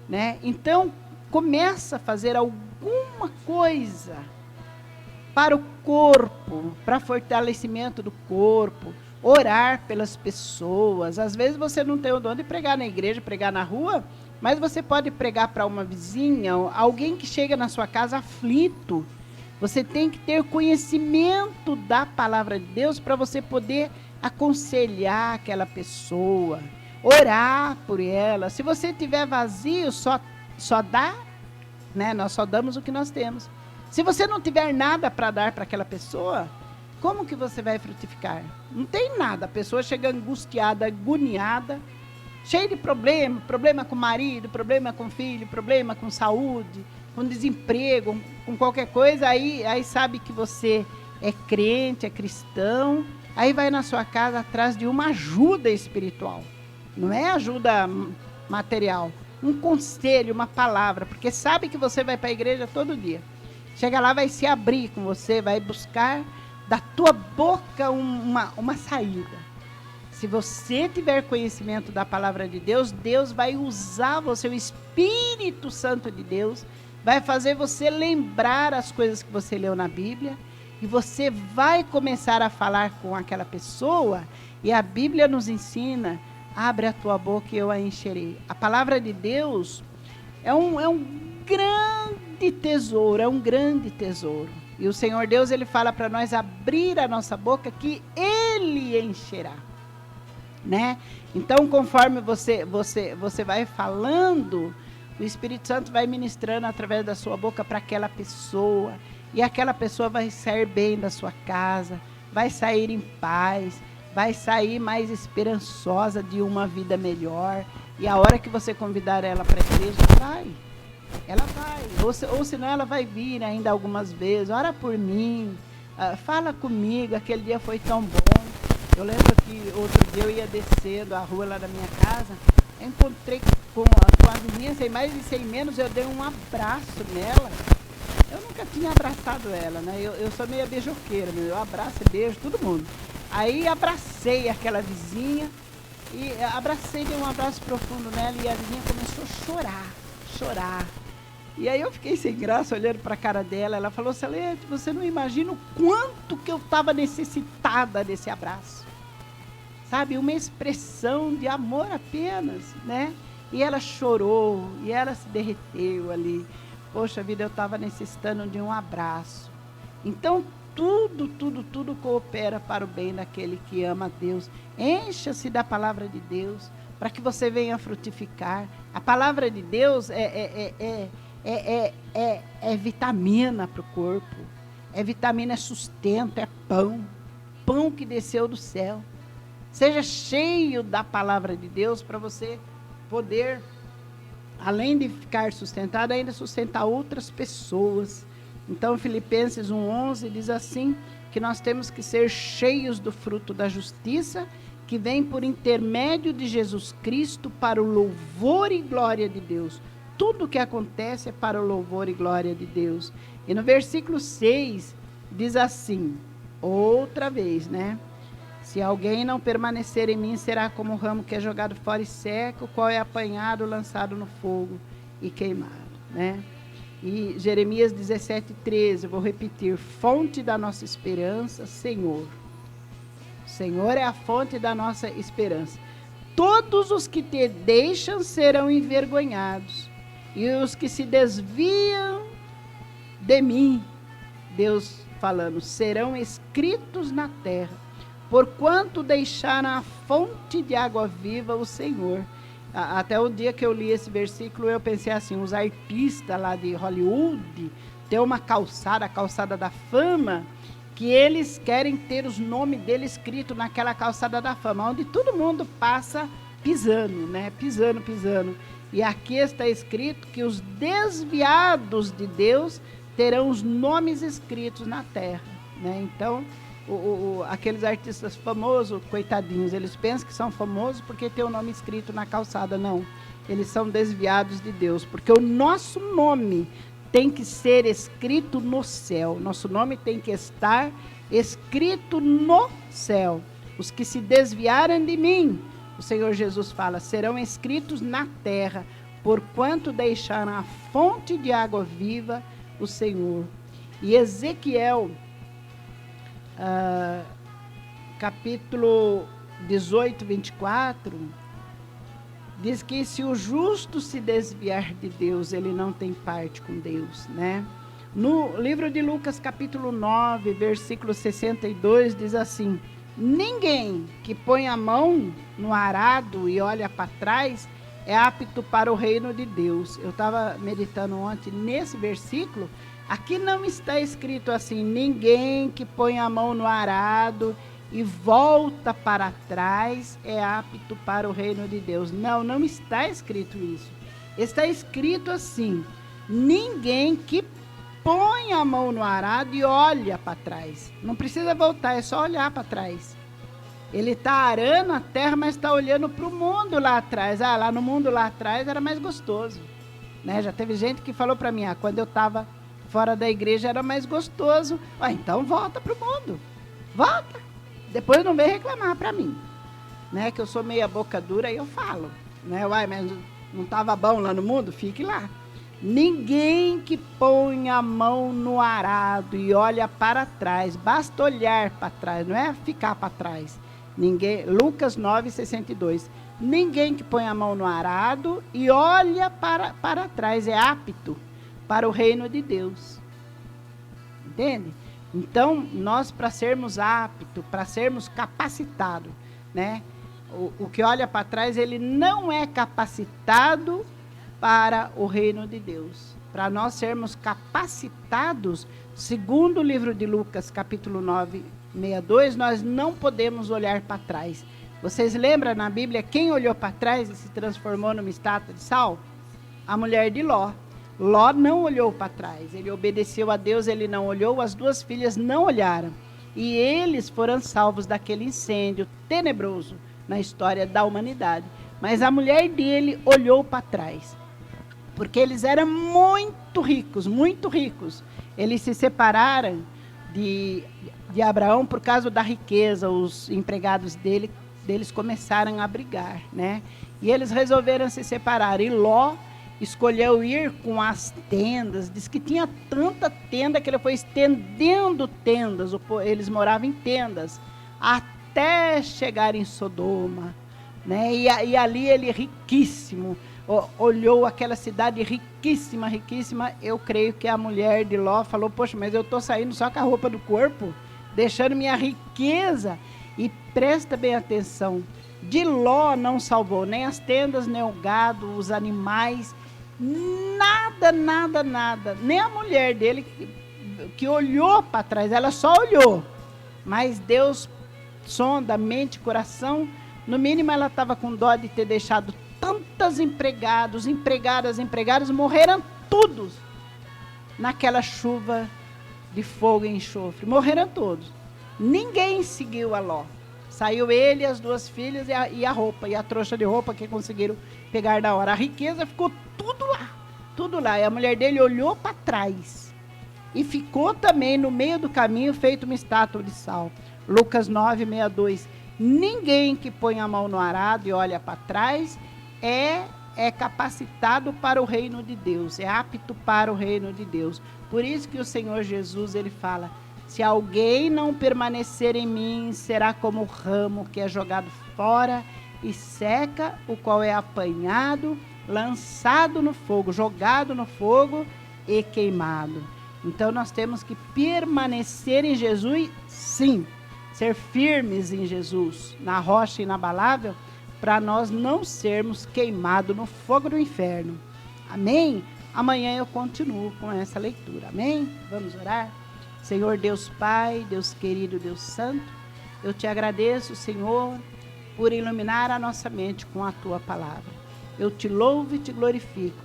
né? Então, começa a fazer alguma coisa para o corpo, para fortalecimento do corpo, orar pelas pessoas. Às vezes você não tem o dom de pregar na igreja, pregar na rua, mas você pode pregar para uma vizinha, alguém que chega na sua casa aflito. Você tem que ter conhecimento da palavra de Deus para você poder aconselhar aquela pessoa, orar por ela. Se você estiver vazio, só dá, né? Nós só damos o que nós temos. Se você não tiver nada para dar para aquela pessoa, como que você vai frutificar? Não tem nada. A pessoa chega angustiada, agoniada, cheio de problema com o marido, problema com o filho, problema com saúde, com desemprego, com qualquer coisa, aí sabe que você é crente, é cristão, aí vai na sua casa atrás de uma ajuda espiritual. Não é ajuda material, um conselho, uma palavra, porque sabe que você vai para a igreja todo dia. Chega lá, vai se abrir com você, vai buscar da tua boca uma saída. Se você tiver conhecimento da palavra de Deus, Deus vai usar você, o Espírito Santo de Deus, vai fazer você lembrar as coisas que você leu na Bíblia, e você vai começar a falar com aquela pessoa, e a Bíblia nos ensina, abre a tua boca e eu a encherei. A palavra de Deus é um grande tesouro, é um grande tesouro. E o Senhor Deus, Ele fala para nós abrir a nossa boca que Ele encherá, né? Então, conforme você vai falando, o Espírito Santo vai ministrando através da sua boca para aquela pessoa, e aquela pessoa vai sair bem da sua casa, vai sair em paz, vai sair mais esperançosa de uma vida melhor. E a hora que você convidar ela para a igreja, ela vai, ou senão ela vai vir ainda algumas vezes. Ora por mim, fala comigo, aquele dia foi tão bom. Eu lembro que outro dia eu ia descendo a rua lá da minha casa, eu encontrei com a vizinha, sem mais e sem menos, eu dei um abraço nela. Eu nunca tinha abraçado ela, né? Eu sou meio beijoqueira, eu abraço e beijo todo mundo. Aí abracei aquela vizinha, e abracei, dei um abraço profundo nela, e a vizinha começou a chorar. E aí eu fiquei sem graça olhando para a cara dela. Ela falou, Salete, você não imagina o quanto que eu estava necessitada desse abraço. Sabe, uma expressão de amor apenas, né? E ela chorou, e ela se derreteu ali. Poxa vida, eu estava necessitando de um abraço. Então, tudo coopera para o bem daquele que ama a Deus. Encha-se da palavra de Deus, para que você venha frutificar. A palavra de Deus é vitamina para o corpo, é vitamina, é sustento, é pão que desceu do céu. Seja cheio da palavra de Deus para você poder além de ficar sustentado, ainda sustentar outras pessoas. Então, Filipenses 1:11 diz assim, que nós temos que ser cheios do fruto da justiça, que vem por intermédio de Jesus Cristo para o louvor e glória de Deus. Tudo que acontece é para o louvor e glória de Deus. E no versículo 6, diz assim, outra vez, né? Se alguém não permanecer em mim, será como o ramo que é jogado fora e seca, o qual é apanhado, lançado no fogo e queimado, né? E Jeremias 17:13, eu vou repetir, fonte da nossa esperança, Senhor. O Senhor é a fonte da nossa esperança. Todos os que te deixam serão envergonhados, e os que se desviam de mim, Deus falando, serão escritos na terra, porquanto deixaram a fonte de água viva o Senhor. Até o dia que eu li esse versículo, eu pensei assim, os artistas lá de Hollywood têm uma calçada, a calçada da fama, que eles querem ter os nomes deles escritos naquela calçada da fama, onde todo mundo passa pisando, né? Pisando. E aqui está escrito que os desviados de Deus terão os nomes escritos na terra, né? Então, aqueles artistas famosos, coitadinhos, eles pensam que são famosos porque tem o nome escrito na calçada. Não, eles são desviados de Deus, porque o nosso nome tem que ser escrito no céu, nosso nome tem que estar escrito no céu. Os que se desviarem de mim, o Senhor Jesus fala, serão escritos na terra, porquanto deixaram a fonte de água viva o Senhor. E Ezequiel, capítulo 18, 24, diz que se o justo se desviar de Deus, ele não tem parte com Deus, né? No livro de Lucas, capítulo 9, versículo 62, diz assim, ninguém que põe a mão no arado e olha para trás é apto para o reino de Deus. Eu estava meditando ontem nesse versículo. Aqui não está escrito assim, ninguém que põe a mão no arado e volta para trás é apto para o reino de Deus. Não, não está escrito isso. Está escrito assim, ninguém que põe a mão no arado e olha para trás. Não precisa voltar, é só olhar para trás. Ele está arando a terra, mas está olhando para o mundo lá atrás. Lá no mundo lá atrás era mais gostoso, né? Já teve gente que falou para mim, quando eu estava fora da igreja era mais gostoso. Então volta para o mundo, volta. Depois não vem reclamar para mim, né? Que eu sou meia boca dura e eu falo, né? Mas não estava bom lá no mundo? Fique lá. Ninguém que põe a mão no arado e olha para trás, basta olhar para trás, não é ficar para trás. Ninguém, Lucas 9:62. Ninguém que põe a mão no arado e olha para trás é apto para o reino de Deus. Entende? Então, nós, para sermos aptos, para sermos capacitados, né? O que olha para trás, ele não é capacitado para o reino de Deus. Para nós sermos capacitados, segundo o livro de Lucas, capítulo 9:62, nós não podemos olhar para trás. Vocês lembram na Bíblia quem olhou para trás e se transformou numa estátua de sal? A mulher de Ló. Ló não olhou para trás, ele obedeceu a Deus, ele não olhou, as duas filhas não olharam. E eles foram salvos daquele incêndio tenebroso na história da humanidade. Mas a mulher dele olhou para trás, porque eles eram muito ricos, muito ricos. Eles se separaram de Abraão por causa da riqueza, os empregados deles começaram a brigar, né? E eles resolveram se separar, e Ló escolheu ir com as tendas, diz que tinha tanta tenda que ele foi estendendo tendas, eles moravam em tendas, até chegar em Sodoma, né? E ali ele riquíssimo, olhou aquela cidade riquíssima, riquíssima. Eu creio que a mulher de Ló falou, poxa, mas eu estou saindo só com a roupa do corpo, deixando minha riqueza. E presta bem atenção, de Ló não salvou nem as tendas, nem o gado, os animais, nada, nada, nada. Nem a mulher dele que olhou para trás, ela só olhou. Mas Deus sonda mente e coração. No mínimo ela estava com dó de ter deixado tantas empregadas, morreram todos naquela chuva de fogo e enxofre. Morreram todos. Ninguém seguiu a Ló. Saiu ele, as duas filhas e a roupa, e a trouxa de roupa que conseguiram pegar na hora. A riqueza ficou tudo lá, tudo lá. E a mulher dele olhou para trás e ficou também no meio do caminho feito uma estátua de sal. Lucas 9:62. Ninguém que põe a mão no arado e olha para trás é capacitado para o reino de Deus, é apto para o reino de Deus. Por isso que o Senhor Jesus, ele fala: se alguém não permanecer em mim, será como o ramo que é jogado fora e seca, o qual é apanhado, lançado no fogo, jogado no fogo e queimado. Então nós temos que permanecer em Jesus, sim, ser firmes em Jesus, na rocha inabalável, para nós não sermos queimados no fogo do inferno. Amém? Amanhã eu continuo com essa leitura. Amém? Vamos orar? Senhor Deus Pai, Deus querido, Deus Santo, eu te agradeço, Senhor, por iluminar a nossa mente com a tua palavra. Eu te louvo e te glorifico.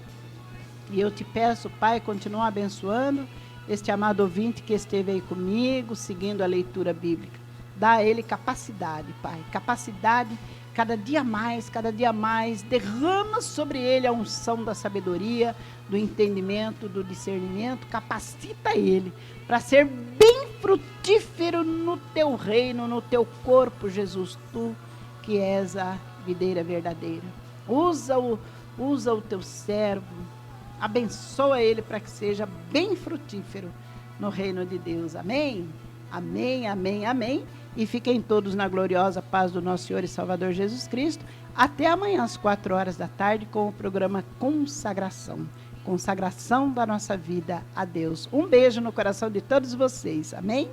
E eu te peço, Pai, continua abençoando este amado ouvinte que esteve aí comigo, seguindo a leitura bíblica. Dá a ele capacidade, Pai, capacidade cada dia mais, derrama sobre ele a unção da sabedoria, do entendimento, do discernimento, capacita ele para ser bem frutífero no teu reino, no teu corpo, Jesus, tu que és a videira verdadeira. Usa o teu servo, abençoa ele para que seja bem frutífero no reino de Deus. Amém? Amém, amém, amém. E fiquem todos na gloriosa paz do nosso Senhor e Salvador Jesus Cristo. Até amanhã às 16h com o programa Consagração. Consagração da nossa vida a Deus. Um beijo no coração de todos vocês. Amém?